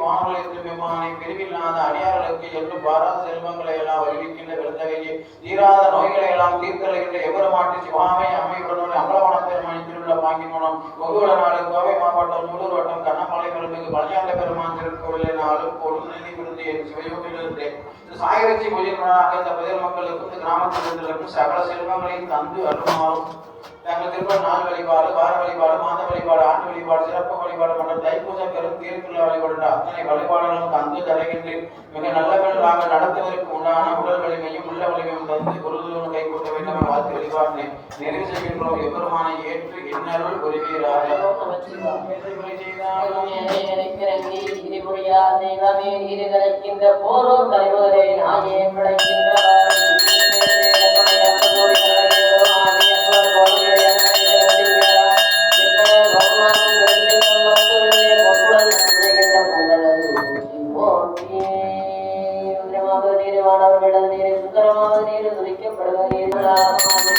வானொலியத்தில் விமானை பிரிவில்லாத அடியார்களுக்கு என்று பாரா செல்வங்களை எல்லாம் அறிவிக்கின்ற விருந்தகையே தீராத நோய்களை எல்லாம் தீர்த்தலைகின்ற எவருமாட்டி சிவாமை அம்மையுடன் அம்பலவன பெருமான் திருவிழா பாங்கி மூலம் முகுவல நாடு கோவை மாவட்டம் நூலூர் வட்டம் கண்ணமலை பெருமிகு பழனியாண்ட பெருமான் திருக்கோவிலை நாளும் பொருள் நிதி விருது என் சிவயோகிலிருந்து சாயவச்சி பூஜைகளாக இந்த பதில் மக்களுக்கும் இந்த கிராமத்திலிருந்தும் சகல செல்வங்களையும் தந்து அருமாறும் தங்கள் திருப்பம் நாள் வழிபாடு வார வழிபாடு மாத வழிபாடு ஆண்டு வழிபாடு சிறப்பு வழிபாடு மற்றும் தைப்பூச பெரும் தீர்த்துள்ள வழிபாடு அத்தனை வழிபாடுகளும் தந்து தருகின்றேன் மிக நல்லவர்களாக நடத்துவதற்கு உண்டான உடல் வலிமையும் உள்ள வலிமையும் தந்து குருதுடன் கை கூட்ட வேண்டும் வாழ்த்து வழிபாட்டினை நிறைவு செய்கின்றோம் எவ்வருமான ஏற்று இன்னருள் உரிமையாக போரோர் தலைவரே நாயே படைக்கின்ற சுந்தரமாக நீர் துதிக்கப்படுவது